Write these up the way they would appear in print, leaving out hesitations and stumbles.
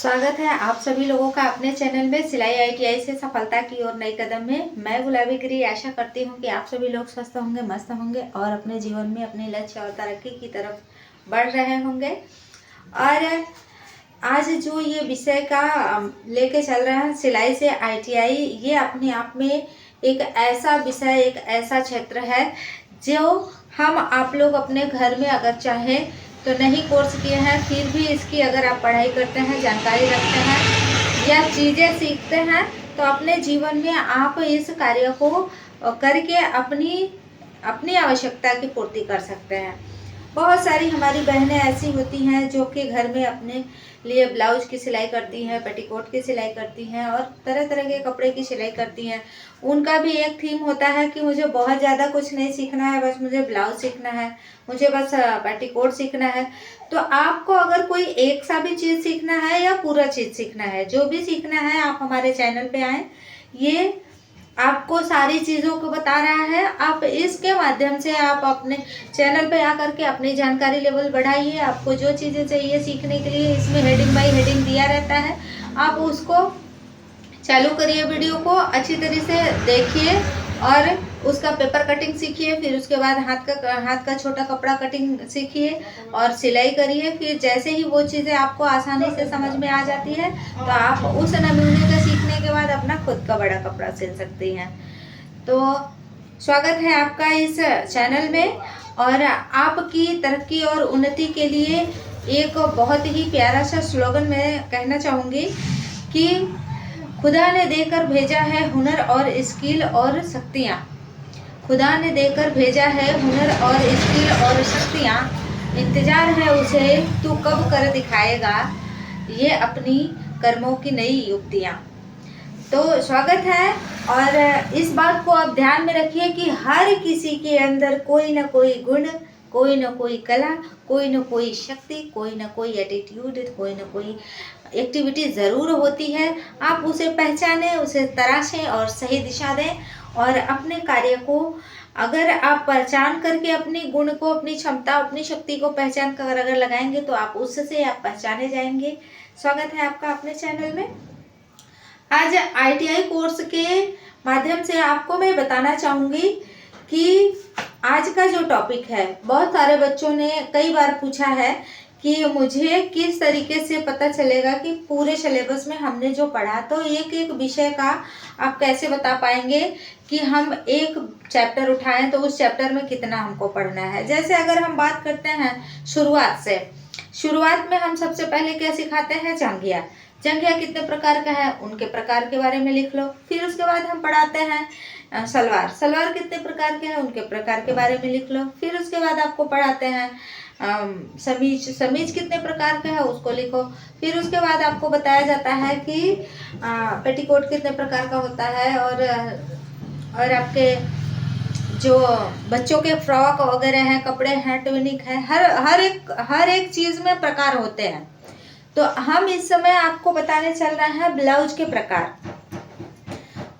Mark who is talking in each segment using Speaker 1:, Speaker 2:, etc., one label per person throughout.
Speaker 1: स्वागत है आप सभी लोगों का अपने चैनल में सिलाई आईटीआई से सफलता की ओर नई कदम में। मैं गुलाबी गिरी आशा करती हूँ कि आप सभी लोग स्वस्थ होंगे, मस्त होंगे और अपने जीवन में अपने लक्ष्य और तरक्की की तरफ बढ़ रहे होंगे। और आज जो ये विषय का लेके चल रहा है सिलाई से आईटीआई, ये अपने आप में एक ऐसा विषय, एक ऐसा क्षेत्र है जो हम आप लोग अपने घर में अगर चाहें तो नहीं कोर्स किए हैं, फिर भी इसकी अगर आप पढ़ाई करते हैं, जानकारी रखते हैं या चीज़ें सीखते हैं तो अपने जीवन में आप इस कार्य को करके अपनी आवश्यकता की पूर्ति कर सकते हैं। बहुत सारी हमारी बहनें ऐसी होती हैं जो कि घर में अपने लिए ब्लाउज की सिलाई करती हैं, पेटीकोट की सिलाई करती हैं और तरह तरह के कपड़े की सिलाई करती हैं। उनका भी एक थीम होता है कि मुझे बहुत ज़्यादा कुछ नहीं सीखना है, बस मुझे ब्लाउज सीखना है, मुझे बस पेटीकोट सीखना है। तो आपको अगर कोई एक सा भी चीज़ सीखना है या पूरा चीज़ सीखना है, जो भी सीखना है आप हमारे चैनल पे आएँ। ये आपको सारी चीज़ों को बता रहा है। आप इसके माध्यम से आप अपने चैनल पे आकर के अपनी जानकारी लेवल बढ़ाइए। आपको जो चीज़ें चाहिए सीखने के लिए इसमें हेडिंग बाई हेडिंग दिया रहता है, आप उसको चालू करिए, वीडियो को अच्छी तरह से देखिए और उसका पेपर कटिंग सीखिए। फिर उसके बाद हाथ का छोटा कपड़ा कटिंग सीखिए और सिलाई करिए। फिर जैसे ही वो चीज़ें आपको आसानी से समझ में आ जाती है तो आप उस नमूने का सीखने के बाद अपना खुद का बड़ा कपड़ा सिल सकती हैं। तो स्वागत है आपका इस चैनल में। और आपकी तरक्की और उन्नति के लिए एक बहुत ही प्यारा सा स्लोगन मैं कहना चाहूँगी कि खुदा ने देकर भेजा है हुनर और स्किल और शक्तियाँ। खुदा ने देकर भेजा है हुनर और स्किल और शक्तियाँ, इंतजार है उसे तू कब कर दिखाएगा ये अपनी कर्मों की नई युक्तियाँ। तो स्वागत है। और इस बात को आप ध्यान में रखिए कि हर किसी के अंदर कोई ना कोई गुण, कोई ना कोई कला, कोई ना कोई शक्ति, कोई ना कोई एटीट्यूड, कोई ना कोई एक्टिविटी ज़रूर होती है। आप उसे पहचानें, उसे तराशें और सही दिशा दें। और अपने कार्य को अगर आप पहचान करके अपने गुण को, अपनी क्षमता, अपनी शक्ति को पहचान कर अगर लगाएंगे तो आप उससे आप पहचाने जाएंगे। स्वागत है आपका अपने चैनल में। आज आईटीआई कोर्स के माध्यम से आपको मैं बताना चाहूँगी कि आज का जो टॉपिक है, बहुत सारे बच्चों ने कई बार पूछा है कि मुझे किस तरीके से पता चलेगा कि पूरे सिलेबस में हमने जो पढ़ा, तो एक एक विषय का आप कैसे बता पाएंगे कि हम एक चैप्टर उठाएं तो उस चैप्टर में कितना हमको पढ़ना है। जैसे अगर हम बात करते हैं शुरुआत से, शुरुआत में हम सबसे पहले क्या सिखाते हैं, जंघिया। जंघिया कितने प्रकार का है, उनके प्रकार के बारे में लिख लो। फिर उसके बाद हम पढ़ाते हैं सलवार। सलवार कितने प्रकार के हैं, उनके प्रकार के बारे में लिख लो। फिर उसके बाद आपको पढ़ाते हैं समीज। समीज कितने प्रकार का है, उसको लिखो। फिर उसके बाद आपको बताया जाता है कि पेटीकोट कितने प्रकार का होता है और आपके जो बच्चों के फ्रॉक वगैरह हैं, कपड़े हैं, ट्विनिक है, हर एक चीज़ में प्रकार होते हैं। तो हम इस समय आपको बताने चल रहे हैं ब्लाउज के प्रकार।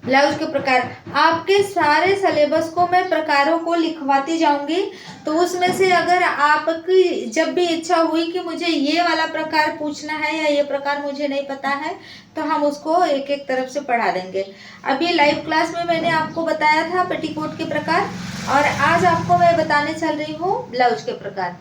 Speaker 1: ब्लाउज के प्रकार आपके सारे सिलेबस को मैं प्रकारों को लिखवाती जाऊंगी। तो उसमें से अगर आपकी जब भी इच्छा हुई कि मुझे ये वाला प्रकार पूछना है या ये प्रकार मुझे नहीं पता है, तो हम उसको एक एक तरफ से पढ़ा देंगे। अभी लाइव क्लास में मैंने आपको बताया था पेटीकोट के प्रकार, और आज आपको मैं बताने चल रही हूँ ब्लाउज के प्रकार।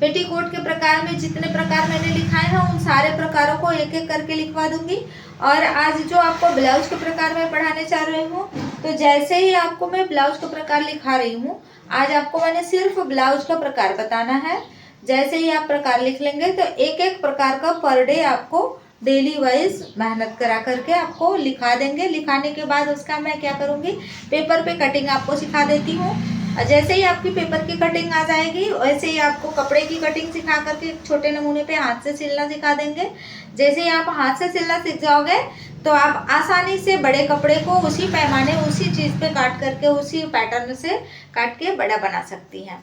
Speaker 1: पेटीकोट के प्रकार में जितने प्रकार मैंने लिखाए हैं उन सारे प्रकारों को एक एक करके लिखवा दूंगी। और आज जो आपको ब्लाउज के प्रकार में पढ़ाने चाह रही हूँ, तो जैसे ही आपको मैं ब्लाउज का प्रकार लिखा रही हूँ, आज आपको मैंने सिर्फ ब्लाउज का प्रकार बताना है। जैसे ही आप प्रकार लिख लेंगे तो एक एक प्रकार का पर डे आपको डेली वाइज मेहनत करा करके आपको लिखा देंगे। लिखाने के बाद उसका मैं क्या करूँगी, पेपर पे कटिंग आपको सिखा देती हूँ। जैसे ही आपकी पेपर की कटिंग आ जाएगी वैसे ही आपको कपड़े की कटिंग सिखा करके एक छोटे नमूने पे हाथ से सिलना सिखा देंगे। जैसे ही आप हाथ से सिलना सीख जाओगे तो आप आसानी से बड़े कपड़े को उसी पैमाने, उसी चीज़ पे काट करके, उसी पैटर्न से काट के बड़ा बना सकती हैं।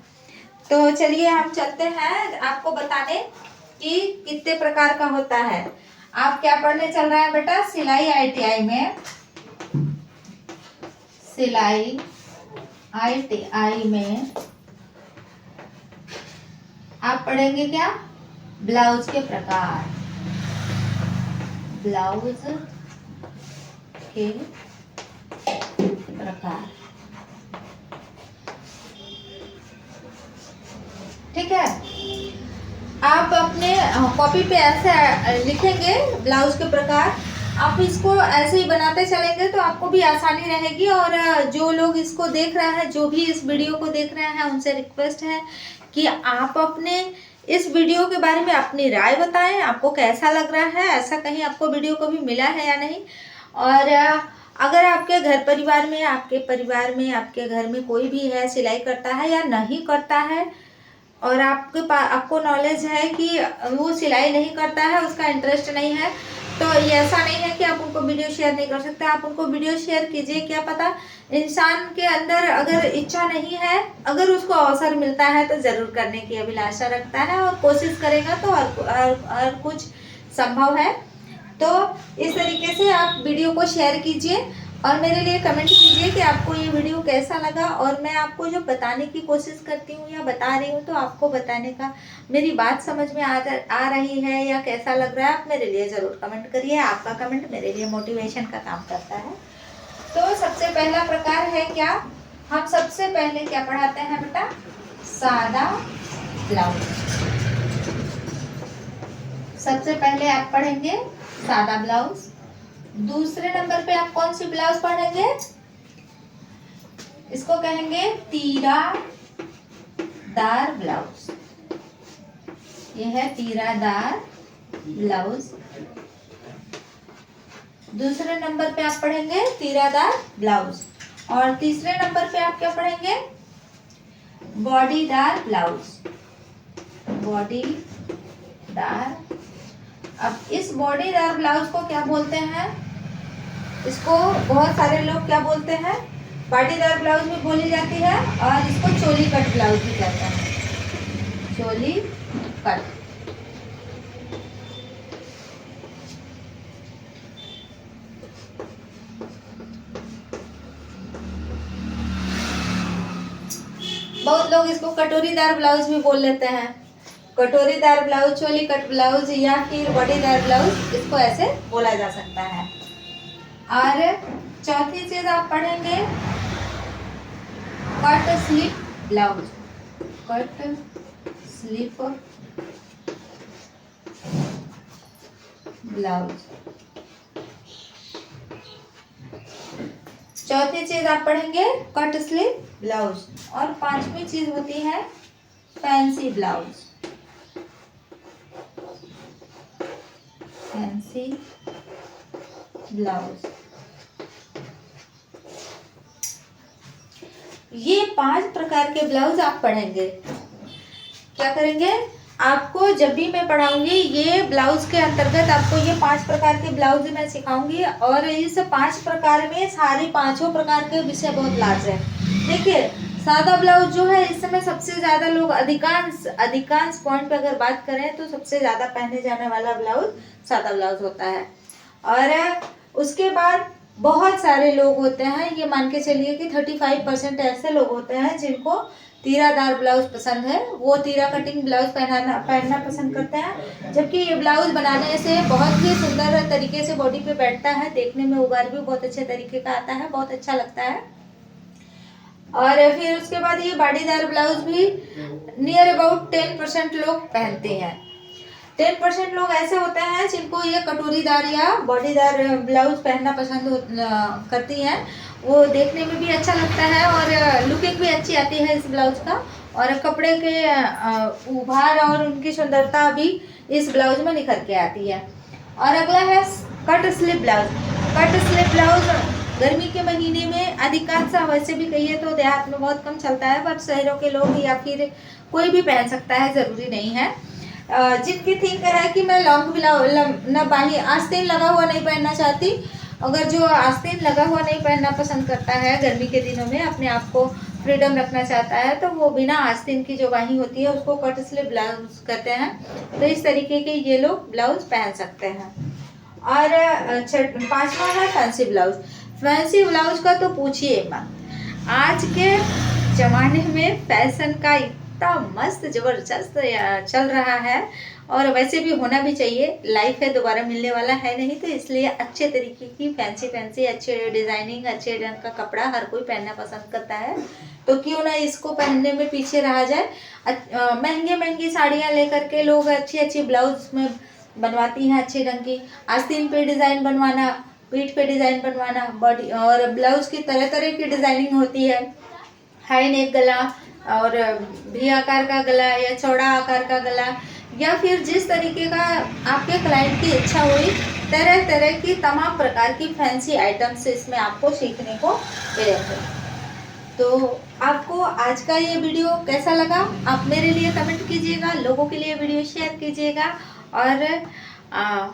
Speaker 1: तो चलिए हम चलते हैं आपको बताने कि कितने प्रकार का होता है। आप क्या पढ़ने चल रहा है बेटा, सिलाई आईटीआई में, सिलाई आईटीआई में आप पढ़ेंगे क्या, ब्लाउज के प्रकार। ब्लाउज के प्रकार। ठीक है, आप अपने कॉपी पे ऐसे लिखेंगे ब्लाउज के प्रकार, आप इसको ऐसे ही बनाते चलेंगे तो आपको भी आसानी रहेगी। और जो लोग इसको देख रहे हैं, जो भी इस वीडियो को देख रहे हैं, उनसे रिक्वेस्ट है कि आप अपने इस वीडियो के बारे में अपनी राय बताएं, आपको कैसा लग रहा है, ऐसा कहीं आपको वीडियो को भी मिला है या नहीं। और अगर आपके घर परिवार में, आपके परिवार में, आपके घर में कोई भी है सिलाई करता है या नहीं करता है, और आपको नॉलेज है कि वो सिलाई नहीं करता है, उसका इंटरेस्ट नहीं है, तो ये ऐसा नहीं है कि आप उनको वीडियो शेयर नहीं कर सकते। आप उनको वीडियो शेयर कीजिए। क्या पता इंसान के अंदर अगर इच्छा नहीं है, अगर उसको अवसर मिलता है तो ज़रूर करने की अभिलाषा रखता है और कोशिश करेगा तो हर कुछ संभव है। तो इस तरीके से आप वीडियो को शेयर कीजिए और मेरे लिए कमेंट कीजिए कि आपको ये वीडियो कैसा लगा। और मैं आपको जो बताने की कोशिश करती हूँ या बता रही हूँ, तो आपको बताने का मेरी बात समझ में आ रही है या कैसा लग रहा है, आप मेरे लिए ज़रूर कमेंट करिए। आपका कमेंट मेरे लिए मोटिवेशन का काम करता है। तो सबसे पहला प्रकार है क्या, हम सबसे पहले क्या पढ़ाते हैं बेटा, सादा ब्लाउज। सबसे पहले आप पढ़ेंगे सादा ब्लाउज। दूसरे नंबर पे आप कौन सी ब्लाउज पढ़ेंगे, इसको कहेंगे तीरादार ब्लाउज। ये है तीरादार ब्लाउज। दूसरे नंबर पे आप पढ़ेंगे तीरादार ब्लाउज। और तीसरे नंबर पे आप क्या पढ़ेंगे, बॉडीदार ब्लाउज। बॉडीदार। अब इस बॉडीदार ब्लाउज को क्या बोलते हैं, इसको बहुत सारे लोग क्या बोलते हैं, बॉडीदार ब्लाउज भी बोली जाती है और इसको चोली कट ब्लाउज भी कहते हैं। चोली कट। बहुत लोग इसको कटोरीदार ब्लाउज भी बोल लेते हैं। कटोरीदार ब्लाउज, चोली कट ब्लाउज या फिर बॉडीदार ब्लाउज, इसको ऐसे बोला जा सकता है। और चौथी चीज आप पढ़ेंगे cut slip blouse. Cut slip blouse. चौथी चीज आप पढ़ेंगे कट स्लिप ब्लाउज। और पांचवी चीज होती है फैंसी ब्लाउज। Fancy blouse. ये 5 प्रकार के ब्लाउज आप पढ़ेंगे। क्या करेंगे, आपको जब भी मैं पढ़ाऊंगी ये ब्लाउज के अंतर्गत आपको ये 5 प्रकार के ब्लाउज मैं सिखाऊंगी। और इस 5 प्रकार में सारे 5 प्रकार के विषय बहुत लार्ज है। देखिए, सादा ब्लाउज जो है इस समय सबसे ज़्यादा लोग अधिकांश पॉइंट पे अगर बात करें तो सबसे ज़्यादा पहने जाने वाला ब्लाउज सादा ब्लाउज होता है। और उसके बाद बहुत सारे लोग होते हैं, ये मान के चलिए कि 35% ऐसे लोग होते हैं जिनको तीरादार ब्लाउज पसंद है, वो तीरा कटिंग ब्लाउज पहनना पसंद करते हैं। जबकि ये ब्लाउज बनाने से बहुत ही सुंदर तरीके से बॉडी पे बैठता है, देखने में उबार भी बहुत अच्छे तरीके का आता है, बहुत अच्छा लगता है। और फिर उसके बाद ये बॉडीदार ब्लाउज भी नियर अबाउट 10% लोग पहनते हैं। 10% लोग ऐसे होते हैं जिनको ये कटोरीदार या बॉडीदार ब्लाउज पहनना पसंद करती हैं। वो देखने में भी अच्छा लगता है और लुकिंग भी अच्छी आती है इस ब्लाउज का, और कपड़े के उभार और उनकी सुंदरता भी इस ब्लाउज में निखर के आती है। और अगला है cut slip blouse. Cut slip blouse गर्मी के महीने में अधिकांश, वैसे भी कहिए तो देहात में बहुत कम चलता है, पर शहरों के लोग या फिर कोई भी पहन सकता है, ज़रूरी नहीं है। जिनकी थिंक है कि मैं लॉन्ग ब्लाउज बाही आस्तीन लगा हुआ नहीं पहनना चाहती, अगर जो आस्तीन लगा हुआ नहीं पहनना पसंद करता है, गर्मी के दिनों में अपने आप को फ्रीडम रखना चाहता है, तो वो बिना आस्तीन की जो बाही होती है उसको कट स्लिप ब्लाउज कहते हैं। तो इस तरीके के ये लोग ब्लाउज पहन सकते हैं। और 5वां है फैंसी ब्लाउज। फैंसी ब्लाउज का तो पूछिए मत। आज के ज़माने में फैशन का इतना मस्त ज़बरदस्त चल रहा है। और वैसे भी होना भी चाहिए, लाइफ है, दोबारा मिलने वाला है नहीं, तो इसलिए अच्छे तरीके की फैंसी फैंसी अच्छे डिज़ाइनिंग अच्छे रंग का कपड़ा हर कोई पहनना पसंद करता है, तो क्यों ना इसको पहनने में पीछे रहा जाए। महंगी महंगी साड़ियाँ लेकर के लोग अच्छी अच्छी ब्लाउज में बनवाती हैं अच्छे रंग की। आस्तीन पे डिज़ाइन बनवाना, पीठ पे डिज़ाइन बनवाना, बॉडी और ब्लाउज की तरह तरह की डिज़ाइनिंग होती है। हाई नेक गला और वी आकार का गला या चौड़ा आकार का गला, या फिर जिस तरीके का आपके क्लाइंट की इच्छा हुई, तरह तरह की तमाम प्रकार की फैंसी आइटम्स इसमें आपको सीखने को मिलेंगे। तो आपको आज का ये वीडियो कैसा लगा, आप मेरे लिए कमेंट कीजिएगा, लोगों के लिए वीडियो शेयर कीजिएगा। और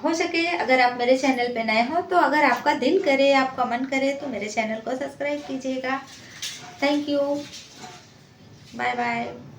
Speaker 1: हो सके अगर आप मेरे चैनल पे नए हो तो अगर आपका दिल करे, आपका मन करे तो मेरे चैनल को सब्सक्राइब कीजिएगा। Thank you, bye bye.